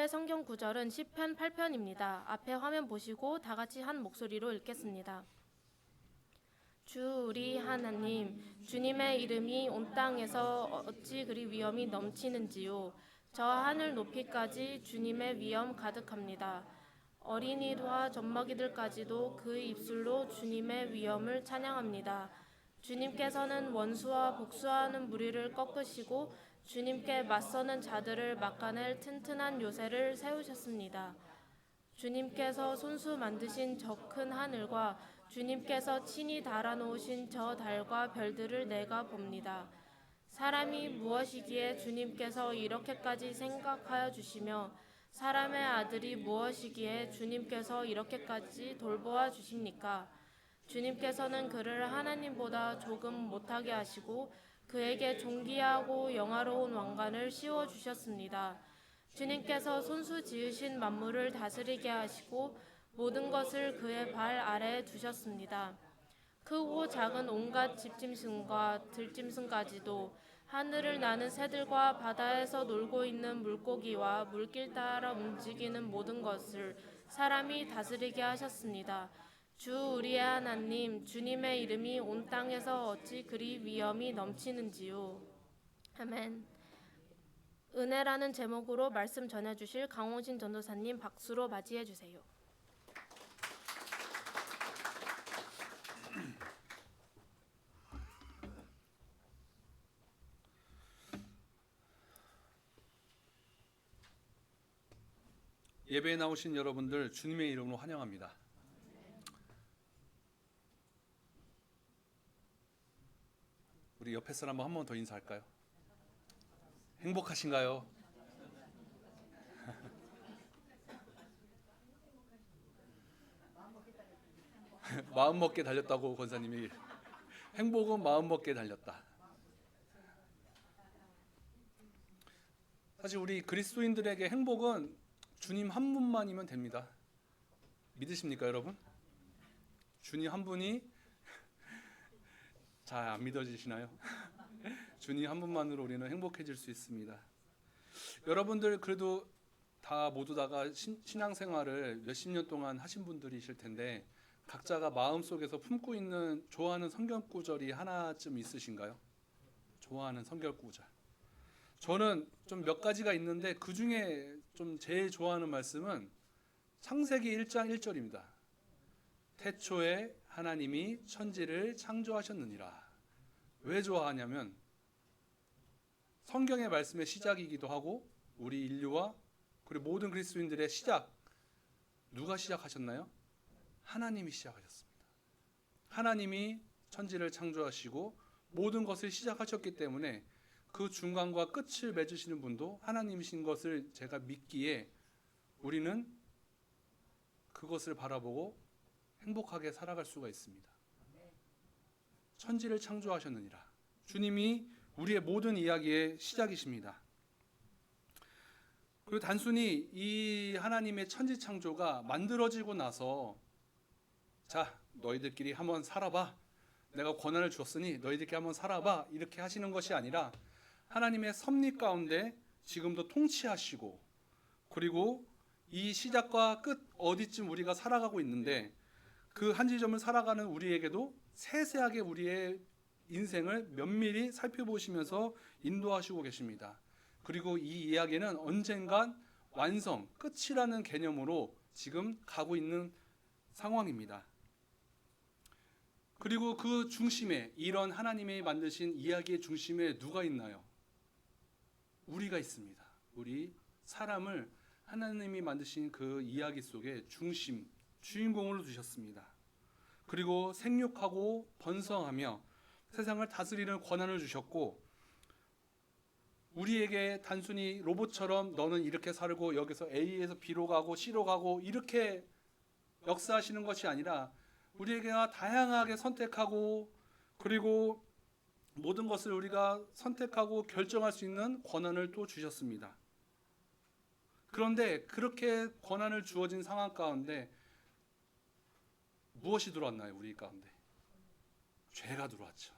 오늘의 성경 구절은 시편 8편입니다. 앞에 화면 보시고 다 같이 한 목소리로 읽겠습니다. 주 우리 하나님, 주님의 이름이 온 땅에서 어찌 그리 위엄이 넘치는지요. 저 하늘 높이까지 주님의 위엄 가득합니다. 어린이와 젖먹이들까지도 그 입술로 주님의 위엄을 찬양합니다. 주님께서는 원수와 복수하는 무리를 꺾으시고 주님께 맞서는 자들을 막아낼 튼튼한 요새를 세우셨습니다. 주님께서 손수 만드신 저 큰 하늘과 주님께서 친히 달아놓으신 저 달과 별들을 내가 봅니다. 사람이 무엇이기에 주님께서 이렇게까지 생각하여 주시며 사람의 아들이 무엇이기에 주님께서 이렇게까지 돌보아 주십니까? 주님께서는 그를 하나님보다 조금 못하게 하시고 그에게 존귀하고 영화로운 왕관을 씌워 주셨습니다. 주님께서 손수 지으신 만물을 다스리게 하시고 모든 것을 그의 발 아래에 두셨습니다. 크고 작은 온갖 집짐승과 들짐승까지도 하늘을 나는 새들과 바다에서 놀고 있는 물고기와 물길 따라 움직이는 모든 것을 사람이 다스리게 하셨습니다. 주 우리의 하나님, 주님의 이름이 온 땅에서 어찌 그리 위엄이 넘치는지요. 아멘. 은혜라는 제목으로 말씀 전해주실 강호진 전도사님 박수로 맞이해 주세요. 예배에 나오신 여러분들 주님의 이름으로 환영합니다. 우리 옆에 사람 한 번 더 인사할까요? 행복하신가요? 마음 먹게 달렸다고 권사님이. 행복은 마음 먹게 달렸다. 사실 우리 그리스도인들에게 행복은 주님 한 분만이면 됩니다. 믿으십니까 여러분? 주님 한 분이 잘 안 믿어지시나요? 주님 한 분만으로 우리는 행복해질 수 있습니다. 여러분들 그래도 다 모두 다가 신앙생활을 몇십 년 동안 하신 분들이실 텐데 각자가 마음속에서 품고 있는 좋아하는 성경 구절이 하나쯤 있으신가요? 좋아하는 성경 구절. 저는 좀 몇 가지가 있는데 그 중에 좀 제일 좋아하는 말씀은 창세기 1장 1절입니다. 태초에 하나님이 천지를 창조하셨느니라. 왜 좋아하냐면 성경의 말씀의 시작이기도 하고 우리 인류와 그리고 모든 그리스도인들의 시작, 누가 시작하셨나요? 하나님이 시작하셨습니다. 하나님이 천지를 창조하시고 모든 것을 시작하셨기 때문에 그 중간과 끝을 맺으시는 분도 하나님이신 것을 제가 믿기에 우리는 그것을 바라보고 행복하게 살아갈 수가 있습니다. 천지를 창조하셨느니라. 주님이 우리의 모든 이야기의 시작이십니다. 그리고 단순히 이 하나님의 천지 창조가 만들어지고 나서 자, 너희들끼리 한번 살아봐. 내가 권한을 주었으니 너희들끼리 한번 살아봐. 이렇게 하시는 것이 아니라 하나님의 섭리 가운데 지금도 통치하시고 그리고 이 시작과 끝 어디쯤 우리가 살아가고 있는데 그 한 지점을 살아가는 우리에게도 세세하게 우리의 인생을 면밀히 살펴보시면서 인도하시고 계십니다. 그리고 이 이야기는 언젠간 완성, 끝이라는 개념으로 지금 가고 있는 상황입니다. 그리고 그 중심에 이런 하나님이 만드신 이야기의 중심에 누가 있나요? 우리가 있습니다. 우리 사람을 하나님이 만드신 그 이야기 속에 중심, 주인공으로 두셨습니다. 그리고 생육하고 번성하며 세상을 다스리는 권한을 주셨고 우리에게 단순히 로봇처럼 너는 이렇게 살고 여기서 A에서 B로 가고 C로 가고 이렇게 역사하시는 것이 아니라 우리에게 다양하게 선택하고 그리고 모든 것을 우리가 선택하고 결정할 수 있는 권한을 또 주셨습니다. 그런데 그렇게 권한을 주어진 상황 가운데 무엇이 들어왔나요? 우리 가운데 죄가 들어왔죠.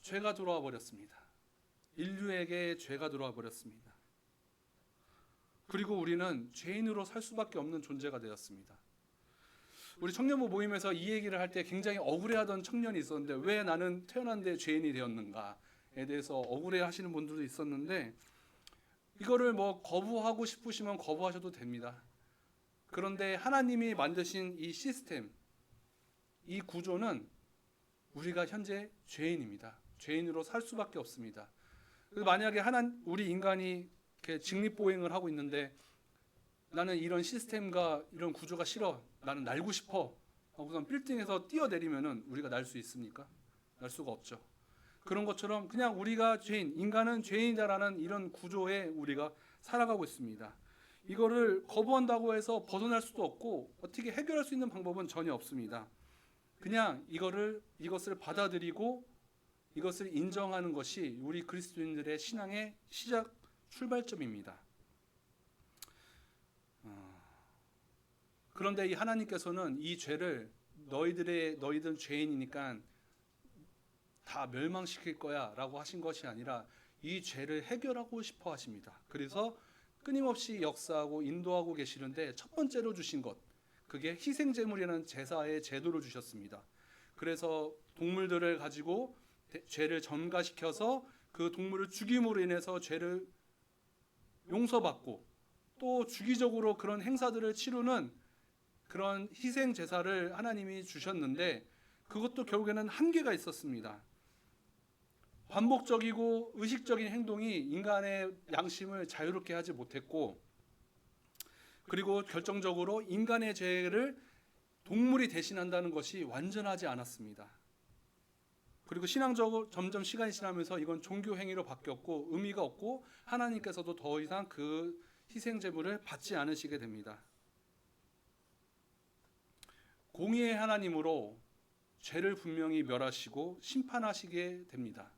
죄가 들어와 버렸습니다. 인류에게 죄가 들어와 버렸습니다. 그리고 우리는 죄인으로 살 수밖에 없는 존재가 되었습니다. 우리 청년부 모임에서 이 얘기를 할 때 굉장히 억울해하던 청년이 있었는데 왜 나는 태어났는데 죄인이 되었는가에 대해서 억울해하시는 분들도 있었는데 이거를 뭐 거부하고 싶으시면 거부하셔도 됩니다. 그런데 하나님이 만드신 이 시스템, 이 구조는 우리가 현재 죄인입니다. 죄인으로 살 수밖에 없습니다. 만약에 우리 인간이 이렇게 직립보행을 하고 있는데 나는 이런 시스템과 이런 구조가 싫어, 나는 날고 싶어 하고선 빌딩에서 뛰어내리면은 우리가 날 수 있습니까? 날 수가 없죠. 그런 것처럼 그냥 우리가 인간은 죄인이다라는 이런 구조에 우리가 살아가고 있습니다. 이거를 거부한다고 해서 벗어날 수도 없고 어떻게 해결할 수 있는 방법은 전혀 없습니다. 그냥 이것을 받아들이고 이것을 인정하는 것이 우리 그리스도인들의 신앙의 출발점입니다. 그런데 이 하나님께서는 이 죄를 너희들은 죄인이니까 다 멸망시킬 거야 라고 하신 것이 아니라 이 죄를 해결하고 싶어 하십니다. 그래서 끊임없이 역사하고 인도하고 계시는데 첫 번째로 주신 것, 그게 희생제물이라는 제사의 제도를 주셨습니다. 그래서 동물들을 가지고 죄를 전가시켜서 그 동물을 죽임으로 인해서 죄를 용서받고 또 주기적으로 그런 행사들을 치르는 그런 희생 제사를 하나님이 주셨는데 그것도 결국에는 한계가 있었습니다. 반복적이고 의식적인 행동이 인간의 양심을 자유롭게 하지 못했고, 그리고 결정적으로 인간의 죄를 동물이 대신한다는 것이 완전하지 않았습니다. 그리고 신앙적으로 점점 시간이 지나면서 이건 종교 행위로 바뀌었고 의미가 없고 하나님께서도 더 이상 그 희생 제물을 받지 않으시게 됩니다. 공의의 하나님으로 죄를 분명히 멸하시고 심판하시게 됩니다.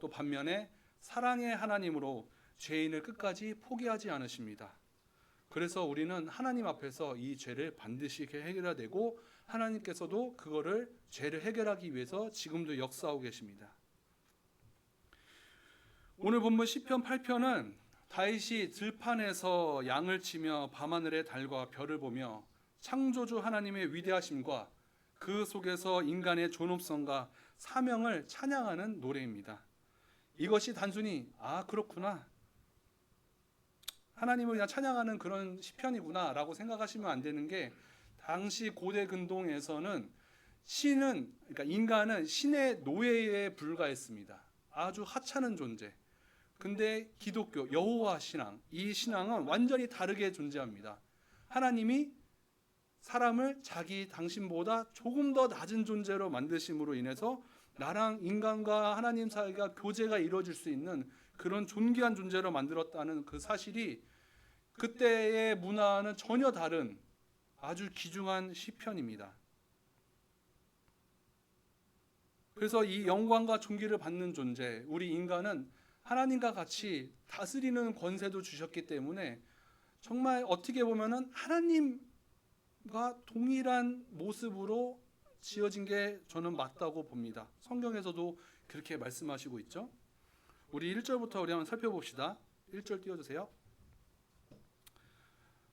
또 반면에 사랑의 하나님으로 죄인을 끝까지 포기하지 않으십니다. 그래서 우리는 하나님 앞에서 이 죄를 반드시 해결해야 되고 하나님께서도 그거를 죄를 해결하기 위해서 지금도 역사하고 계십니다. 오늘 본문 시편 8편은 다윗이 들판에서 양을 치며 밤하늘의 달과 별을 보며 창조주 하나님의 위대하심과 그 속에서 인간의 존엄성과 사명을 찬양하는 노래입니다. 이것이 단순히 그렇구나, 하나님을 그냥 찬양하는 그런 시편이구나 라고 생각하시면 안 되는 게, 당시 고대 근동에서는 그러니까 인간은 신의 노예에 불과했습니다. 아주 하찮은 존재. 근데 기독교 여호와 신앙, 이 신앙은 완전히 다르게 존재합니다. 하나님이 사람을 당신보다 조금 더 낮은 존재로 만드심으로 인해서 나랑 인간과 하나님 사이가 교제가 이루어질 수 있는 그런 존귀한 존재로 만들었다는 그 사실이 그때의 문화는 전혀 다른 아주 귀중한 시편입니다. 그래서 이 영광과 존귀를 받는 존재, 우리 인간은 하나님과 같이 다스리는 권세도 주셨기 때문에 정말 어떻게 보면은 하나님과 동일한 모습으로 지어진 게 저는 맞다고 봅니다. 성경에서도 그렇게 말씀하시고 있죠. 우리 1절부터 우리 한번 살펴봅시다. 1절 띄워주세요.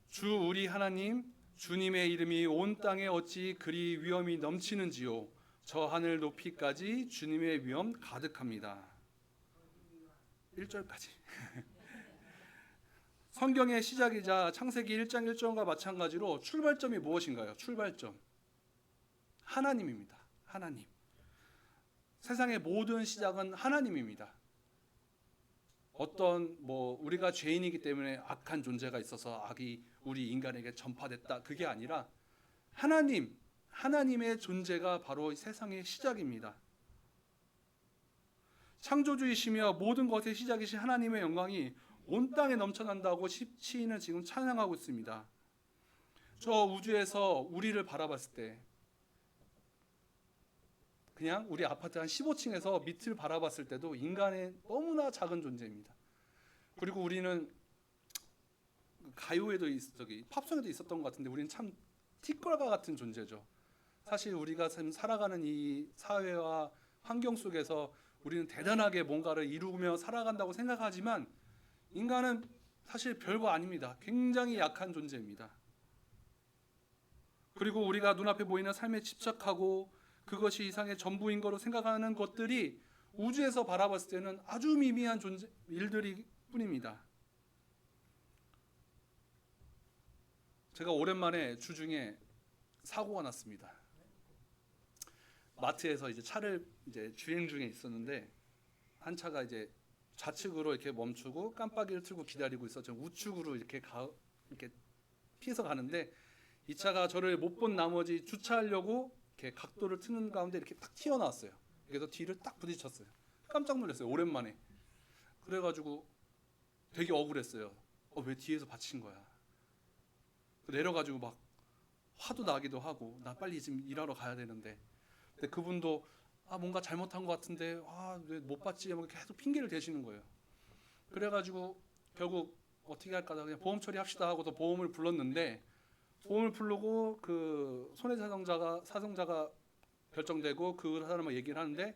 주 우리 하나님, 주님의 이름이 온 땅에 어찌 그리 위엄이 넘치는지요. 저 하늘 높이까지 주님의 위엄 가득합니다. 1절까지. 성경의 시작이자 창세기 1장 1절과 마찬가지로 출발점이 무엇인가요? 출발점. 하나님입니다. 하나님. 세상의 모든 시작은 하나님입니다. 우리가 죄인이기 때문에 악한 존재가 있어서 악이 우리 인간에게 전파됐다, 그게 아니라 하나님의 존재가 바로 세상의 시작입니다. 창조주이시며 모든 것의 시작이신 하나님의 영광이 온 땅에 넘쳐난다고 시인은 지금 찬양하고 있습니다. 저 우주에서 우리를 바라봤을 때, 그냥 우리 아파트 한 15층에서 밑을 바라봤을 때도 인간의 너무나 작은 존재입니다. 그리고 우리는 가요에도 팝송에도 있었던 것 같은데 우리는 참 티끌과 같은 존재죠. 사실 우리가 살아가는 이 사회와 환경 속에서 우리는 대단하게 뭔가를 이루며 살아간다고 생각하지만 인간은 사실 별거 아닙니다. 굉장히 약한 존재입니다. 그리고 우리가 눈앞에 보이는 삶에 집착하고 그것이 이상의 전부인 거로 생각하는 것들이 우주에서 바라봤을 때는 아주 미미한 일들이 뿐입니다. 제가 오랜만에 주중에 사고가 났습니다. 마트에서 이제 차를 이제 주행 중에 있었는데 한 차가 이제 좌측으로 이렇게 멈추고 깜빡이를 틀고 기다리고 있어. 저 우측으로 이렇게 피해서 가는데 이 차가 저를 못 본 나머지 주차하려고 이렇게 각도를 트는 가운데 이렇게 딱 튀어나왔어요. 그래서 뒤를 딱 부딪혔어요. 깜짝 놀랐어요. 오랜만에. 그래가지고 되게 억울했어요. 왜 뒤에서 받친 거야? 내려가지고 막 화도 나기도 하고 나 빨리 지금 일하러 가야 되는데. 근데 그분도 뭔가 잘못한 것 같은데 왜 못 받지? 계속 핑계를 대시는 거예요. 그래가지고 결국 어떻게 할까 그냥 보험 처리합시다 하고서 보험을 불렀는데 보험을 부르고 그 손해사정자가 결정되고 그 사람과 얘기를 하는데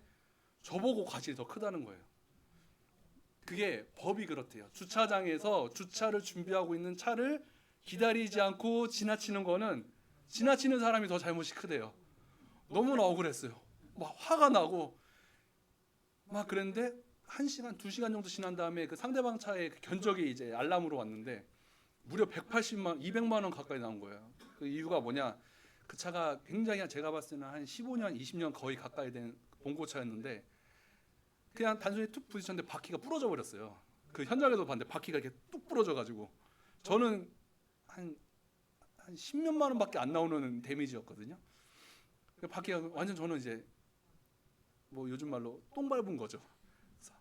저보고 과실이 더 크다는 거예요. 그게 법이 그렇대요. 주차장에서 주차를 준비하고 있는 차를 기다리지 않고 지나치는 거는 지나치는 사람이 더 잘못이 크대요. 너무나 억울했어요. 막 화가 나고 막 그랬는데 1시간, 2시간 정도 지난 다음에 그 상대방 차의 그 견적이 이제 알람으로 왔는데 무려 200만 원 가까이 나온 거예요. 그 이유가 뭐냐? 그 차가 굉장히 제가 봤을 때는 한 15년, 20년 거의 가까이 된 봉고차였는데 그냥 단순히 툭 부딪혔는데 바퀴가 부러져 버렸어요. 그 현장에서 봤는데 바퀴가 이렇게 뚝 부러져 가지고 저는 한 10몇만 원밖에 안 나오는 데미지였거든요. 그 바퀴가 완전 저는 이제 뭐 요즘 말로 똥 밟은 거죠. 그래서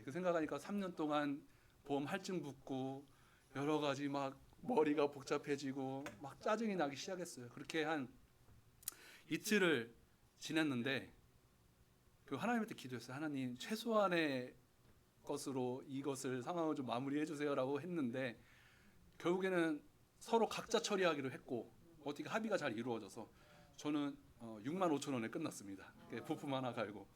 이거 생각하니까 3년 동안 보험 할증 붙고 여러 가지 막 머리가 복잡해지고 막 짜증이 나기 시작했어요. 그렇게 한 이틀을 지냈는데 그 하나님한테 기도했어요. 하나님 최소한의 것으로 이것을 상황을 좀 마무리해 주세요라고 했는데 결국에는 서로 각자 처리하기로 했고 어떻게 합의가 잘 이루어져서 저는 6만 5천 원에 끝났습니다. 부품 하나 갈고.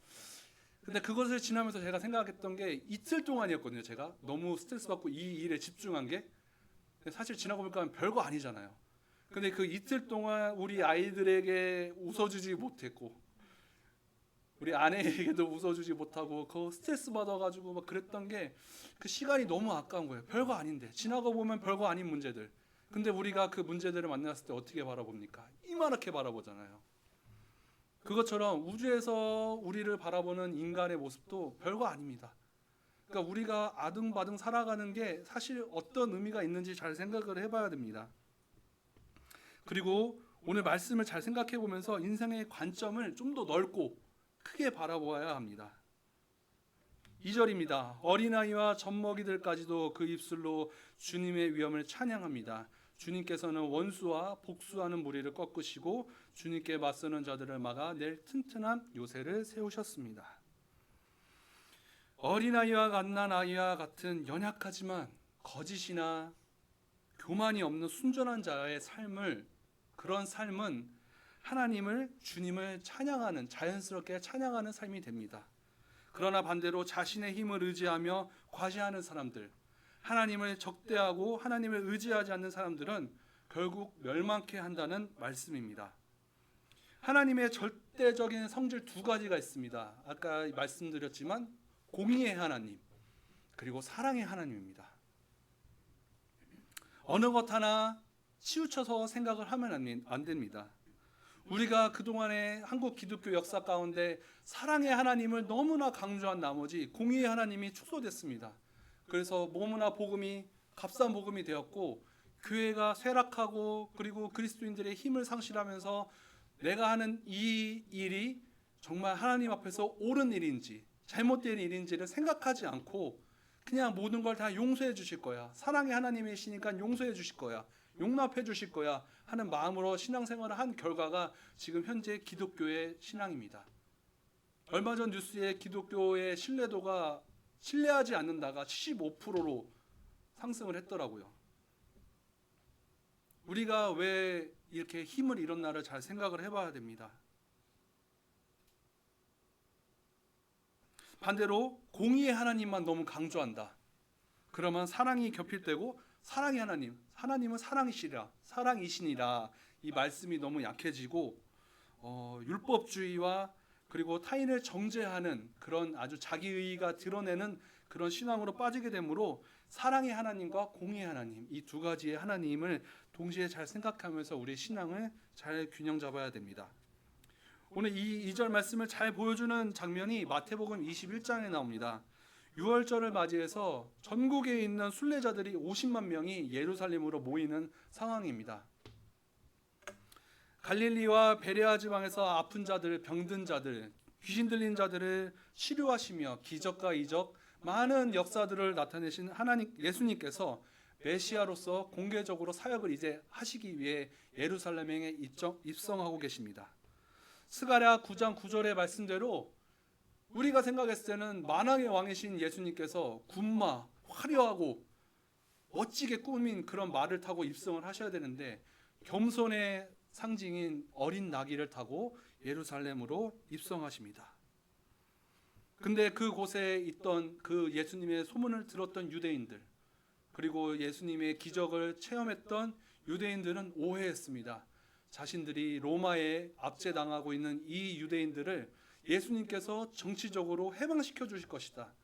근데 그것을 지나면서 제가 생각했던 게 이틀 동안이었거든요. 제가 너무 스트레스 받고 이 일에 집중한 게 사실 지나고 보니까 별거 아니잖아요. 근데 그 이틀 동안 우리 아이들에게 웃어주지 못했고 우리 아내에게도 웃어주지 못하고 그 스트레스 받아가지고 막 그랬던 게 그 시간이 너무 아까운 거예요. 별거 아닌데 지나고 보면 별거 아닌 문제들. 근데 우리가 그 문제들을 만났을 때 어떻게 바라봅니까? 이만하게 바라보잖아요. 그것처럼 우주에서 우리를 바라보는 인간의 모습도 별거 아닙니다. 그러니까 우리가 아등바등 살아가는 게 사실 어떤 의미가 있는지 잘 생각을 해봐야 됩니다. 그리고 오늘 말씀을 잘 생각해 보면서 인생의 관점을 좀 더 넓고 크게 바라보아야 합니다. 2절입니다. 어린아이와 젖먹이들까지도 그 입술로 주님의 위엄을 찬양합니다. 주님께서는 원수와 복수하는 무리를 꺾으시고 주님께 맞서는 자들을 막아 낼 튼튼한 요새를 세우셨습니다. 어린아이와 갓난아이와 같은 연약하지만 거짓이나 교만이 없는 순전한 자의 그런 삶은 하나님을 주님을 찬양하는 자연스럽게 찬양하는 삶이 됩니다. 그러나 반대로 자신의 힘을 의지하며 과시하는 사람들, 하나님을 적대하고 하나님을 의지하지 않는 사람들은 결국 멸망케 한다는 말씀입니다. 하나님의 절대적인 성질 2가지가 있습니다. 아까 말씀드렸지만 공의의 하나님 그리고 사랑의 하나님입니다. 어느 것 하나 치우쳐서 생각을 하면 안 됩니다. 우리가 그동안의 한국 기독교 역사 가운데 사랑의 하나님을 너무나 강조한 나머지 공의의 하나님이 축소됐습니다. 그래서 너무나 값싼 복음이 되었고 교회가 쇠락하고 그리고 그리스도인들의 힘을 상실하면서 내가 하는 이 일이 정말 하나님 앞에서 옳은 일인지 잘못된 일인지를 생각하지 않고 그냥 모든 걸 다 용서해 주실 거야. 사랑의 하나님이시니까 용서해 주실 거야. 용납해 주실 거야 하는 마음으로 신앙생활을 한 결과가 지금 현재 기독교의 신앙입니다. 얼마 전 뉴스에 기독교의 신뢰도가 신뢰하지 않는다가 75%로 상승을 했더라고요. 우리가 왜 이렇게 힘을 잃었나를 잘 생각을 해봐야 됩니다. 반대로 공의의 하나님만 너무 강조한다. 그러면 사랑이 겹필되고 사랑이 하나님은 사랑이시니라 이 말씀이 너무 약해지고 율법주의와 그리고 타인을 정죄하는 그런 아주 자기의가 드러내는 그런 신앙으로 빠지게 되므로 사랑의 하나님과 공의의 하나님 이 두 가지의 하나님을 동시에 잘 생각하면서 우리 신앙을 잘 균형 잡아야 됩니다. 오늘 이 2절 말씀을 잘 보여주는 장면이 마태복음 21장에 나옵니다. 유월절을 맞이해서 전국에 있는 순례자들이 50만 명이 예루살렘으로 모이는 상황입니다. 갈릴리와 베레아 지방에서 아픈 자들, 병든 자들, 귀신 들린 자들을 치료하시며 기적과 이적, 많은 역사들을 나타내신 하나님 예수님께서 메시아로서 공개적으로 사역을 이제 하시기 위해 예루살렘에 입성하고 계십니다. 스가랴 9장 9절의 말씀대로 우리가 생각했을 때는 만왕의 왕이신 예수님께서 군마, 화려하고 멋지게 꾸민 그런 말을 타고 입성을 하셔야 되는데 겸손의 상징인 어린 나귀를 타고 예루살렘으로 입성하십니다. 근데 그곳에 있던 그 예수님의 소문을 들었던 유대인들 그리고 예수님의 기적을 체험했던 유대인들은 오해했습니다. 자신들이 로마에 압제당하고 있는 이 유대인들을 예수님께서 정치적으로 해방시켜 주실 것이다.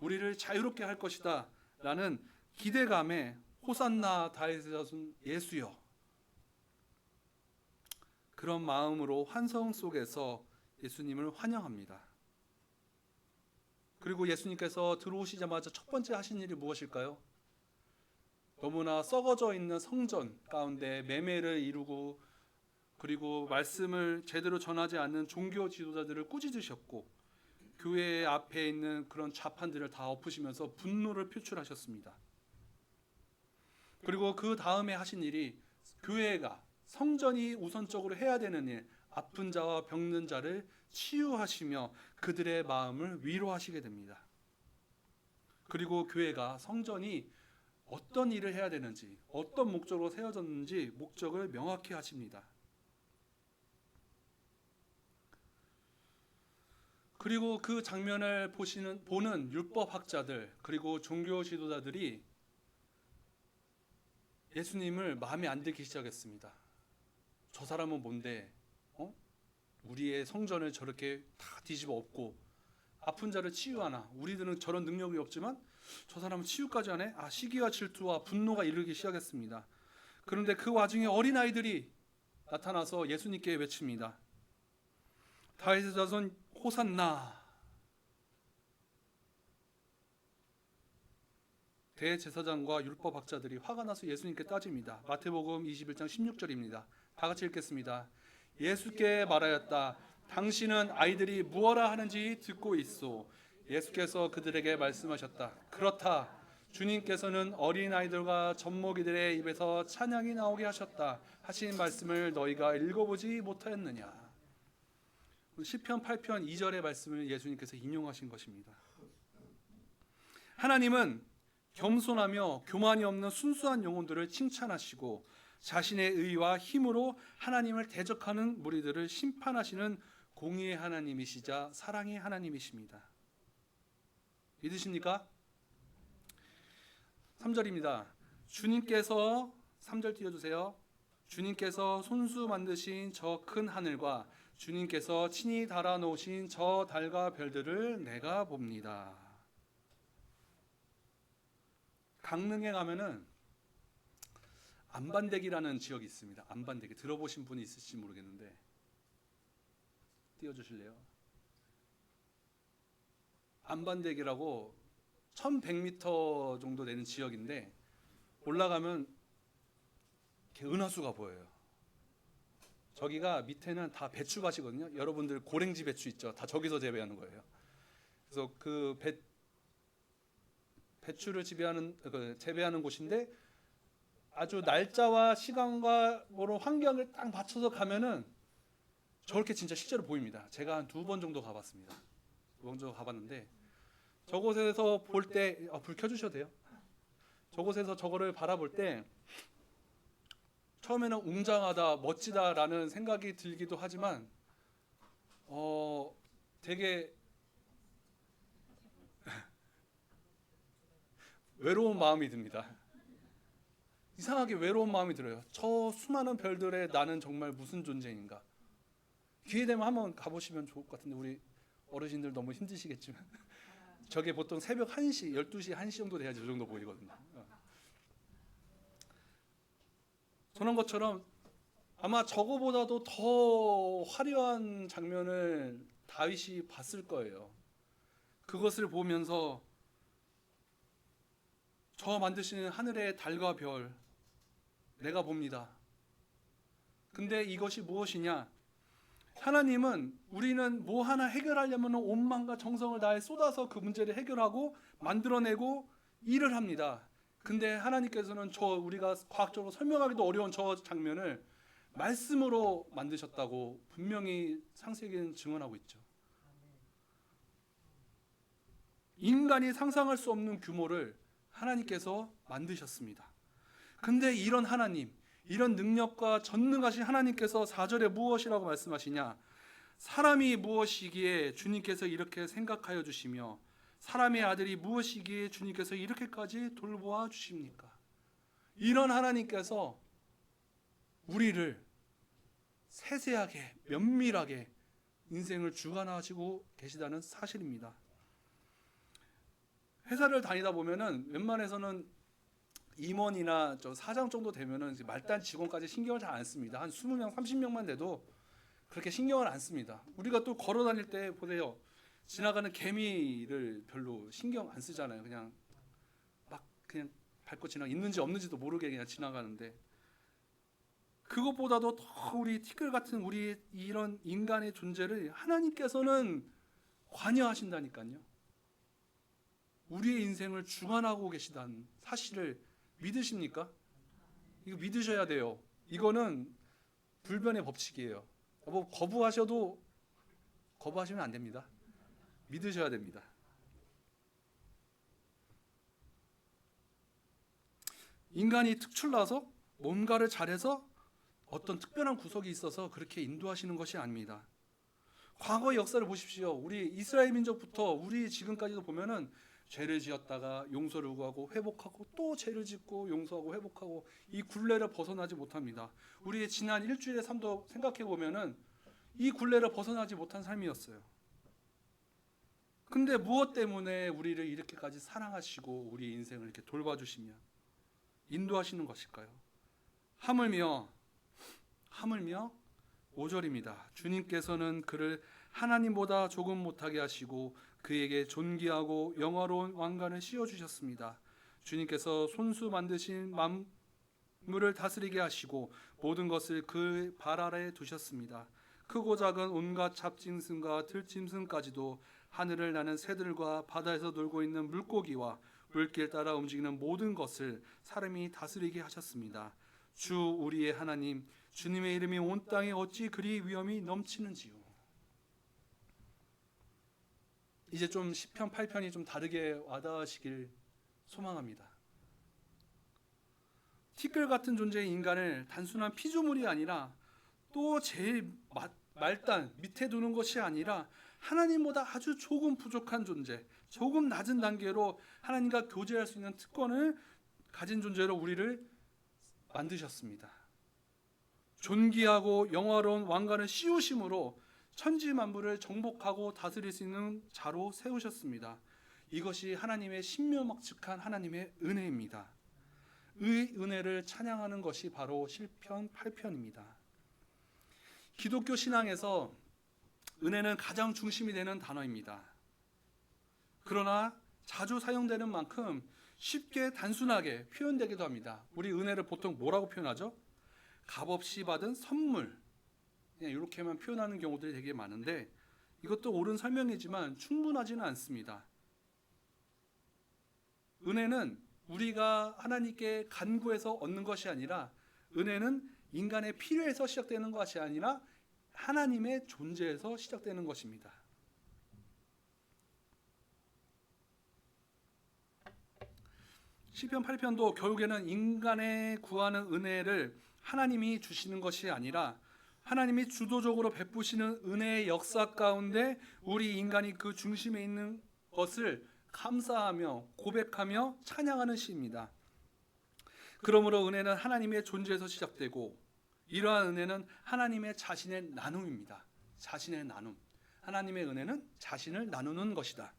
우리를 자유롭게 할 것이다. 라는 기대감에 호산나 다윗의 자손 예수여 그런 마음으로 환성 속에서 예수님을 환영합니다. 그리고 예수님께서 들어오시자마자 첫 번째 하신 일이 무엇일까요? 너무나 썩어져 있는 성전 가운데 매매를 이루고 그리고 말씀을 제대로 전하지 않는 종교 지도자들을 꾸짖으셨고 교회 앞에 있는 그런 좌판들을 다 엎으시면서 분노를 표출하셨습니다. 그리고 그 다음에 하신 일이 교회가 성전이 우선적으로 해야 되는 일, 아픈 자와 병든 자를 치유하시며 그들의 마음을 위로하시게 됩니다. 그리고 교회가 성전이 어떤 일을 해야 되는지, 어떤 목적으로 세워졌는지 목적을 명확히 하십니다. 그리고 그 장면을 보는 율법학자들 그리고 종교 지도자들이 예수님을 마음에 안 들기 시작했습니다. 저 사람은 뭔데? 우리의 성전을 저렇게 다 뒤집어 엎고 아픈 자를 치유하나? 우리들은 저런 능력이 없지만 저 사람은 치유까지 하네? 시기와 질투와 분노가 이르기 시작했습니다. 그런데 그 와중에 어린아이들이 나타나서 예수님께 외칩니다. 다윗의 자손 호산나. 대제사장과 율법학자들이 화가 나서 예수님께 따집니다. 마태복음 21장 16절입니다. 다 같이 읽겠습니다. 예수께 말하였다. 당신은 아이들이 무엇라 하는지 듣고 있소. 예수께서 그들에게 말씀하셨다. 그렇다. 주님께서는 어린아이들과 젖먹이들의 입에서 찬양이 나오게 하셨다. 하신 말씀을 너희가 읽어보지 못하였느냐. 시편 8편 2절의 말씀을 예수님께서 인용하신 것입니다. 하나님은 겸손하며 교만이 없는 순수한 영혼들을 칭찬하시고 자신의 의와 힘으로 하나님을 대적하는 무리들을 심판하시는 공의의 하나님이시자 사랑의 하나님이십니다. 믿으십니까? 3절입니다. 주님께서 3절 띄워주세요. 주님께서 손수 만드신 저 큰 하늘과 주님께서 친히 달아놓으신 저 달과 별들을 내가 봅니다. 강릉에 가면은 안반대기라는 지역이 있습니다. 안반대기 들어보신 분이 있을지 모르겠는데 띄워주실래요? 안반대기라고 1100m 정도 되는 지역인데 올라가면 이렇게 은하수가 보여요. 저기가 밑에는 다 배추밭이거든요. 여러분들 고랭지 배추 있죠? 다 저기서 재배하는 거예요. 그래서 그 배추를 재배하는 곳인데 아주 날짜와 시간과 환경을 딱 맞춰서 가면은 저렇게 진짜 실제로 보입니다. 제가 한 2번 정도 가봤습니다. 2번 정도 가봤는데 저곳에서 볼 때 불 켜주셔도 돼요. 저곳에서 저거를 바라볼 때 처음에는 웅장하다, 멋지다라는 생각이 들기도 하지만 되게 외로운 마음이 듭니다. 이상하게 외로운 마음이 들어요. 저 수많은 별들에 나는 정말 무슨 존재인가. 기회 되면 한번 가보시면 좋을 것 같은데 우리 어르신들 너무 힘드시겠지만 저게 보통 새벽 1시, 12시, 1시 정도 돼야지 저 정도 보이거든요. 저런 것처럼 아마 저거보다도 더 화려한 장면을 다윗이 봤을 거예요. 그것을 보면서 저 만드시는 하늘의 달과 별 내가 봅니다. 근데 이것이 무엇이냐? 하나님은 우리는 뭐 하나 해결하려면 온 마음과 정성을 다해 쏟아서 그 문제를 해결하고 만들어내고 일을 합니다. 근데 하나님께서는 우리가 과학적으로 설명하기도 어려운 저 장면을 말씀으로 만드셨다고 분명히 창세기는 증언하고 있죠. 인간이 상상할 수 없는 규모를 하나님께서 만드셨습니다. 근데 이런 하나님, 이런 능력과 전능하신 하나님께서 4절에 무엇이라고 말씀하시냐? 사람이 무엇이기에 주님께서 이렇게 생각하여 주시며 사람의 아들이 무엇이기에 주님께서 이렇게까지 돌보아 주십니까? 이런 하나님께서 우리를 세세하게 면밀하게 인생을 주관하시고 계시다는 사실입니다. 회사를 다니다 보면은 웬만해서는 임원이나 사장 정도 되면은 말단 직원까지 신경을 잘 안 씁니다. 한 20명, 30명만 돼도 그렇게 신경을 안 씁니다. 우리가 또 걸어 다닐 때 보세요. 지나가는 개미를 별로 신경 안 쓰잖아요. 그냥 밟고 있는지 없는지도 모르게 그냥 지나가는데 그것보다도 더 우리 티끌 같은 우리 이런 인간의 존재를 하나님께서는 관여하신다니까요. 우리의 인생을 주관하고 계시다는 사실을 믿으십니까? 이거 믿으셔야 돼요. 이거는 불변의 법칙이에요. 거부하시면 안 됩니다. 믿으셔야 됩니다. 인간이 특출나서 뭔가를 잘해서 어떤 특별한 구석이 있어서 그렇게 인도하시는 것이 아닙니다. 과거의 역사를 보십시오. 우리 이스라엘 민족부터 우리 지금까지도 보면은 죄를 지었다가 용서를 구하고 회복하고 또 죄를 짓고 용서하고 회복하고 이 굴레를 벗어나지 못합니다. 우리의 지난 일주일의 삶도 생각해 보면은 이 굴레를 벗어나지 못한 삶이었어요. 근데 무엇 때문에 우리를 이렇게까지 사랑하시고 우리 인생을 이렇게 돌봐주시며 인도하시는 것일까요? 하물며 5절입니다. 주님께서는 그를 하나님보다 조금 못하게 하시고 그에게 존귀하고 영화로운 왕관을 씌워주셨습니다. 주님께서 손수 만드신 만물을 다스리게 하시고 모든 것을 그 발 아래에 두셨습니다. 크고 작은 온갖 잡짐승과 들짐승까지도 하늘을 나는 새들과 바다에서 놀고 있는 물고기와 물길 따라 움직이는 모든 것을 사람이 다스리게 하셨습니다. 주 우리의 하나님 주님의 이름이 온 땅에 어찌 그리 위엄이 넘치는지요. 이제 좀 시편 8편이 좀 다르게 와닿으시길 소망합니다. 티끌 같은 존재의 인간을 단순한 피조물이 아니라 또 제일 말단 밑에 두는 것이 아니라 하나님보다 아주 조금 부족한 존재, 조금 낮은 단계로 하나님과 교제할 수 있는 특권을 가진 존재로 우리를 만드셨습니다. 존귀하고 영화로운 왕관을 씌우심으로 천지 만물을 정복하고 다스릴 수 있는 자로 세우셨습니다. 이것이 하나님의 신묘막측한 하나님의 은혜입니다. 의 은혜를 찬양하는 것이 바로 시편 8편입니다. 기독교 신앙에서 은혜는 가장 중심이 되는 단어입니다. 그러나 자주 사용되는 만큼 쉽게 단순하게 표현되기도 합니다. 우리 은혜를 보통 뭐라고 표현하죠? 값없이 받은 선물, 그냥 이렇게만 표현하는 경우들이 되게 많은데 이것도 옳은 설명이지만 충분하지는 않습니다. 은혜는 우리가 하나님께 간구해서 얻는 것이 아니라 은혜는 인간의 필요에서 시작되는 것이 아니라 하나님의 존재에서 시작되는 것입니다. 시편 8편도 결국에는 인간의 구하는 은혜를 하나님이 주시는 것이 아니라 하나님이 주도적으로 베푸시는 은혜의 역사 가운데 우리 인간이 그 중심에 있는 것을 감사하며 고백하며 찬양하는 시입니다. 그러므로 은혜는 하나님의 존재에서 시작되고 이러한 은혜는 하나님의 자신의 나눔입니다. 자신의 나눔. 하나님의 은혜는 자신을 나누는 것이다.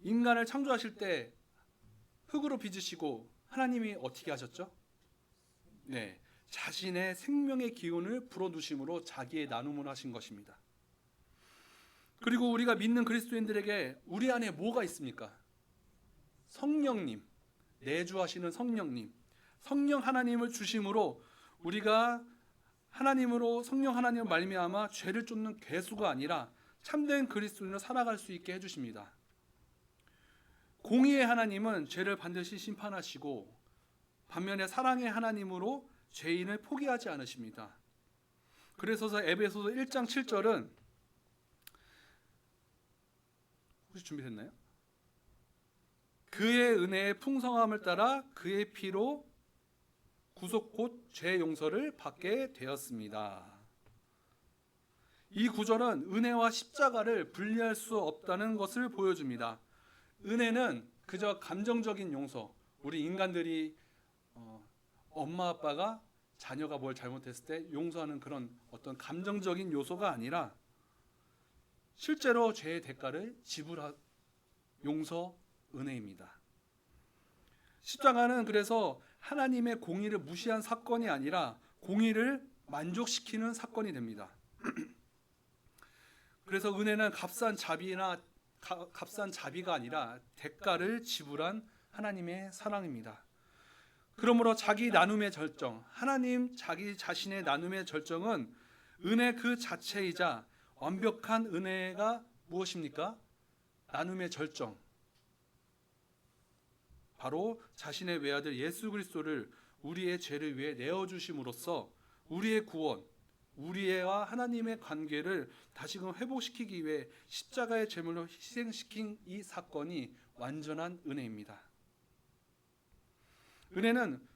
인간을 창조하실 때 흙으로 빚으시고 하나님이 어떻게 하셨죠? 네, 자신의 생명의 기운을 불어넣으심으로 자기의 나눔을 하신 것입니다. 그리고 우리가 믿는 그리스도인들에게 우리 안에 뭐가 있습니까? 성령님, 내주하시는 성령님, 성령 하나님을 주심으로 우리가 하나님으로 성령 하나님을 말미암아 죄를 쫓는 괴수가 아니라 참된 그리스도인으로 살아갈 수 있게 해주십니다. 공의의 하나님은 죄를 반드시 심판하시고 반면에 사랑의 하나님으로 죄인을 포기하지 않으십니다. 그래서 에베소서 1장 7절은 혹시 준비됐나요? 그의 은혜의 풍성함을 따라 그의 피로 구속 곧 죄 용서를 받게 되었습니다. 이 구절은 은혜와 십자가를 분리할 수 없다는 것을 보여줍니다. 은혜는 그저 감정적인 용서, 우리 인간들이 엄마 아빠가 자녀가 뭘 잘못했을 때 용서하는 그런 어떤 감정적인 요소가 아니라 실제로 죄의 대가를 지불한 용서, 은혜입니다. 십자가는 그래서 하나님의 공의를 무시한 사건이 아니라 공의를 만족시키는 사건이 됩니다. 그래서 은혜는 값싼 자비가 아니라 대가를 지불한 하나님의 사랑입니다. 그러므로 자기 나눔의 절정, 하나님 자기 자신의 나눔의 절정은 은혜 그 자체이자 완벽한 은혜가 무엇입니까? 나눔의 절정. 바로 자신의 외아들 예수 그리스도를 우리의 죄를 위해 내어주심으로써 우리의 구원, 우리와 하나님의 관계를 다시금 회복시키기 위해 십자가의 제물로 희생시킨 이 사건이 완전한 은혜입니다. 은혜는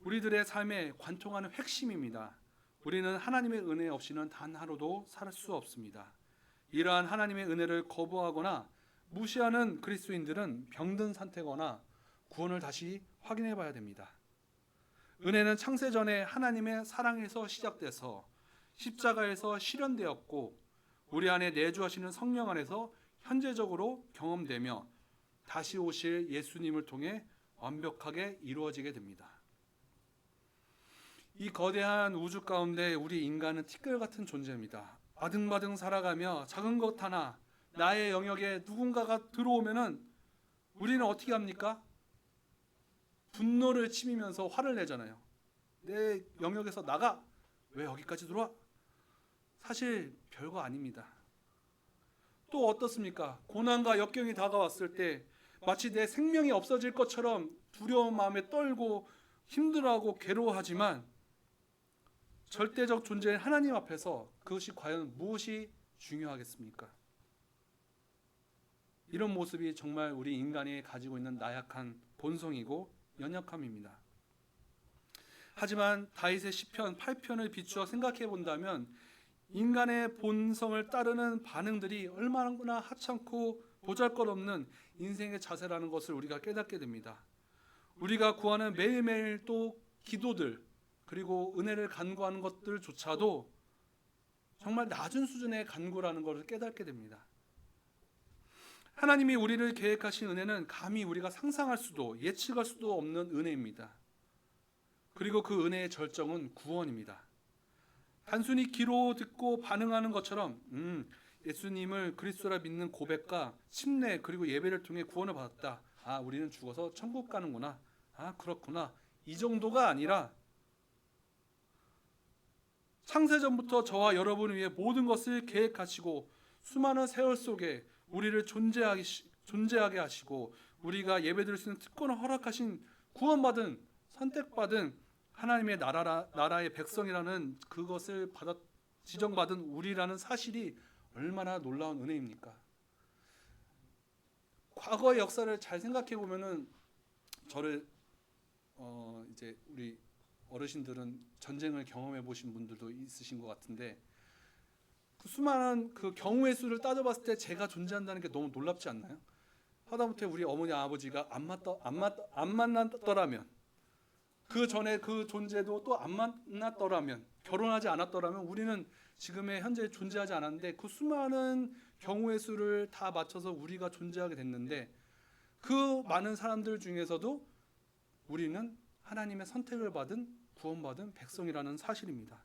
우리들의 삶에 관통하는 핵심입니다. 우리는 하나님의 은혜 없이는 단 하루도 살 수 없습니다. 이러한 하나님의 은혜를 거부하거나 무시하는 그리스도인들은 병든 상태거나 구원을 다시 확인해 봐야 됩니다. 은혜는 창세전에 하나님의 사랑에서 시작돼서 십자가에서 실현되었고 우리 안에 내주하시는 성령 안에서 현재적으로 경험되며 다시 오실 예수님을 통해 완벽하게 이루어지게 됩니다. 이 거대한 우주 가운데 우리 인간은 티끌 같은 존재입니다. 아등바등 살아가며 작은 것 하나 나의 영역에 누군가가 들어오면은 우리는 어떻게 합니까? 분노를 치미면서 화를 내잖아요. 내 영역에서 나가! 왜 여기까지 들어와? 사실 별거 아닙니다. 또 어떻습니까? 고난과 역경이 다가왔을 때 마치 내 생명이 없어질 것처럼 두려운 마음에 떨고 힘들어하고 괴로워하지만 절대적 존재인 하나님 앞에서 그것이 과연 무엇이 중요하겠습니까? 이런 모습이 정말 우리 인간이 가지고 있는 나약한 본성이고 연약함입니다. 하지만 다윗의 시편 8편을 비추어 생각해 본다면 인간의 본성을 따르는 반응들이 얼마나 하찮고 보잘것없는 인생의 자세라는 것을 우리가 깨닫게 됩니다. 우리가 구하는 매일매일 또 기도들 그리고 은혜를 간구하는 것들조차도 정말 낮은 수준의 간구라는 것을 깨닫게 됩니다. 하나님이 우리를 계획하신 은혜는 감히 우리가 상상할 수도 예측할 수도 없는 은혜입니다. 그리고 그 은혜의 절정은 구원입니다. 단순히 귀로 듣고 반응하는 것처럼 예수님을 그리스도라 믿는 고백과 침례 그리고 예배를 통해 구원을 받았다. 아, 우리는 죽어서 천국 가는구나. 아, 그렇구나. 이 정도가 아니라 창세전부터 저와 여러분을 위해 모든 것을 계획하시고 수많은 세월 속에 우리를 존재하게 하시고 우리가 예배드릴 수 있는 특권을 허락하신 구원받은 선택받은 하나님의 나라의 백성이라는 그것을 지정받은 우리라는 사실이 얼마나 놀라운 은혜입니까? 과거의 역사를 잘 생각해 보면은 저를 이제 우리 어르신들은 전쟁을 경험해 보신 분들도 있으신 것 같은데 그 수많은 그 경우의 수를 따져봤을 때 제가 존재한다는 게 너무 놀랍지 않나요? 하다못해 우리 어머니 아버지가 안 만났더라면, 그 전에 그 존재도 또 안 만났더라면, 결혼하지 않았더라면 우리는 지금의 현재 존재하지 않았는데, 그 수많은 경우의 수를 다 맞춰서 우리가 존재하게 됐는데, 그 많은 사람들 중에서도 우리는 하나님의 선택을 받은 구원받은 백성이라는 사실입니다.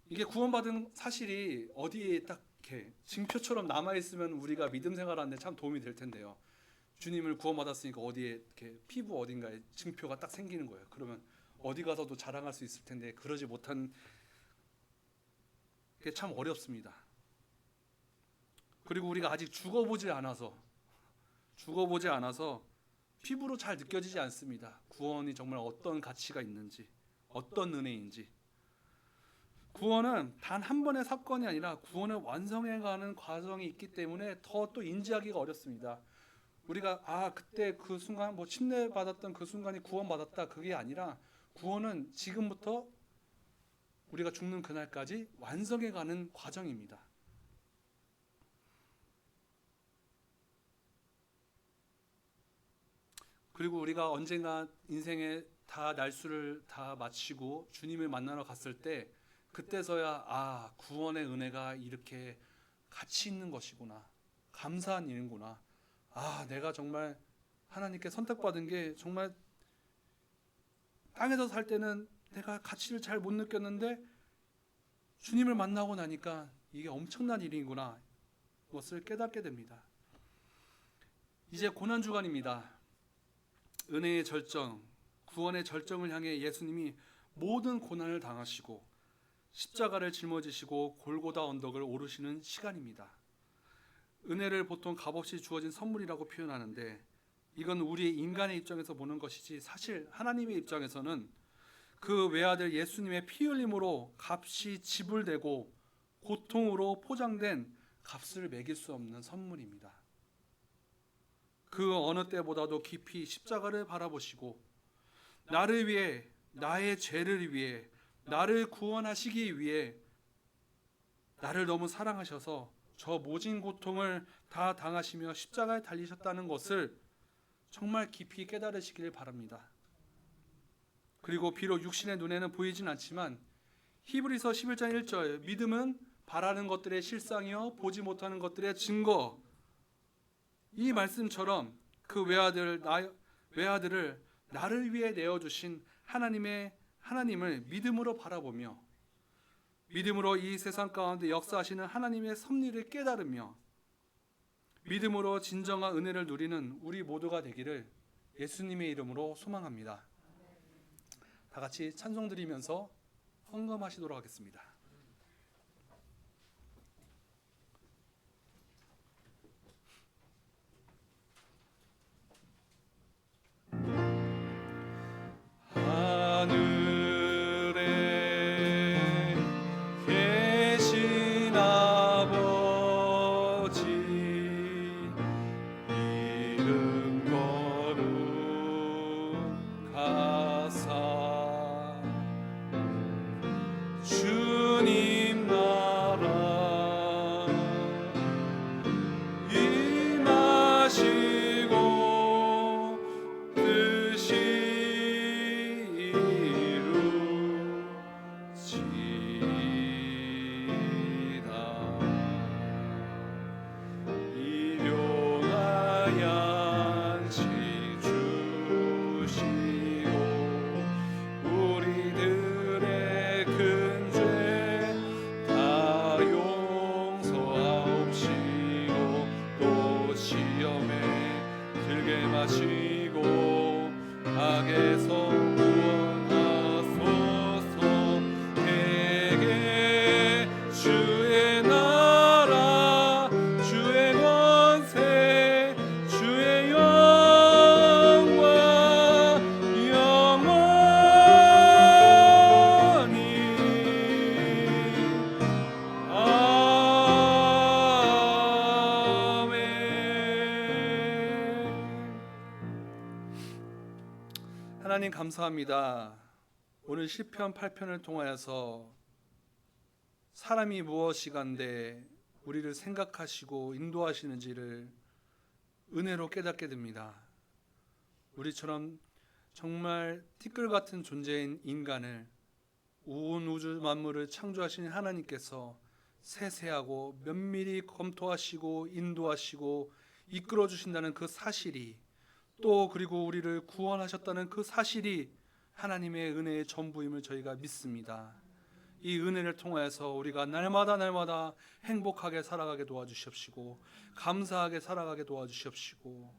이게 구원받은 사실이 어디에 딱 이렇게 징표처럼 남아있으면 우리가 믿음 생활하는데 참 도움이 될 텐데요. 주님을 구원받았으니까 어디에 이렇게 피부 어딘가에 징표가 딱 생기는 거예요. 그러면 어디 가서도 자랑할 수 있을 텐데 그러지 못한 게 참 어렵습니다. 그리고 우리가 아직 죽어보지 않아서 피부로 잘 느껴지지 않습니다. 구원이 정말 어떤 가치가 있는지, 어떤 은혜인지. 구원은 단 한 번의 사건이 아니라 구원을 완성해가는 과정이 있기 때문에 더 또 인지하기가 어렵습니다. 우리가 그때 그 순간 뭐 침례 받았던 그 순간이 구원받았다, 그게 아니라 구원은 지금부터 우리가 죽는 그날까지 완성해가는 과정입니다. 그리고 우리가 언젠가 인생의 다 날수를 다 마치고 주님을 만나러 갔을 때, 그때서야 구원의 은혜가 이렇게 가치 있는 것이구나, 감사한 일이구나, 내가 정말 하나님께 선택받은 게 정말 땅에서 살 때는 내가 가치를 잘 못 느꼈는데 주님을 만나고 나니까 이게 엄청난 일이구나, 그것을 깨닫게 됩니다. 이제 고난주간입니다. 은혜의 절정, 구원의 절정을 향해 예수님이 모든 고난을 당하시고 십자가를 짊어지시고 골고다 언덕을 오르시는 시간입니다. 은혜를 보통 값없이 주어진 선물이라고 표현하는데, 이건 우리의 인간의 입장에서 보는 것이지 사실 하나님의 입장에서는 그 외아들 예수님의 피 흘림으로 값이 지불되고 고통으로 포장된 값을 매길 수 없는 선물입니다. 그 어느 때보다도 깊이 십자가를 바라보시고 나를 위해, 나의 죄를 위해, 나를 구원하시기 위해 나를 너무 사랑하셔서 저 모진 고통을 다 당하시며 십자가에 달리셨다는 것을 정말 깊이 깨달으시길 바랍니다. 그리고 비록 육신의 눈에는 보이진 않지만 히브리서 11장 1절, 믿음은 바라는 것들의 실상이요 보지 못하는 것들의 증거, 이 말씀처럼 그 외아들을 나를 위해 내어주신 하나님을 믿음으로 바라보며, 믿음으로 이 세상 가운데 역사하시는 하나님의 섭리를 깨달으며, 믿음으로 진정한 은혜를 누리는 우리 모두가 되기를 예수님의 이름으로 소망합니다. 다 같이 찬송 드리면서 헌금하시도록 하겠습니다. 하늘에 계신 아버지, 이름 거룩하사 주님 나라 임하시고 뜻이 하나님 감사합니다. 오늘 시편 8편을 통하여서 사람이 무엇이간데 우리를 생각하시고 인도하시는지를 은혜로 깨닫게 됩니다. 우리처럼 정말 티끌 같은 존재인 인간을 온 우주 만물을 창조하신 하나님께서 세세하고 면밀히 검토하시고 인도하시고 이끌어 주신다는 그 사실이, 또 그리고 우리를 구원하셨다는 그 사실이 하나님의 은혜의 전부임을 저희가 믿습니다. 이 은혜를 통하여서 우리가 날마다 행복하게 살아가게 도와주시옵시고 감사하게 살아가게 도와주시옵시고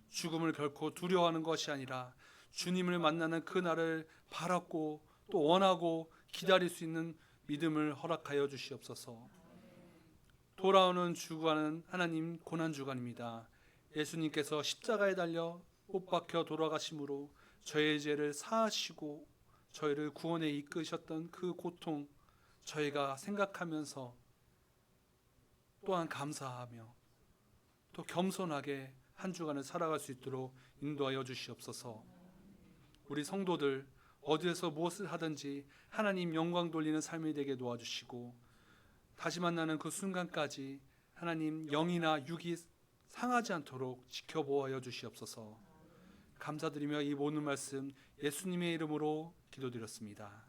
죽음을 결코 두려워하는 것이 아니라 주님을 만나는 그 날을 바랐고 또 원하고 기다릴 수 있는 믿음을 허락하여 주시옵소서. 돌아오는 주간은 하나님 고난주간입니다. 예수님께서 십자가에 달려 못 박혀 돌아가심으로 저의 죄를 사하시고 저희를 구원에 이끄셨던 그 고통, 저희가 생각하면서 또한 감사하며 또 겸손하게 한 주간을 살아갈 수 있도록 인도하여 주시옵소서. 우리 성도들 어디에서 무엇을 하든지 하나님 영광 돌리는 삶이 되게 도와주시고 다시 만나는 그 순간까지 하나님 영이나 육이 상하지 않도록 지켜보아여 주시옵소서. 감사드리며 이 모든 말씀 예수님의 이름으로 기도드렸습니다.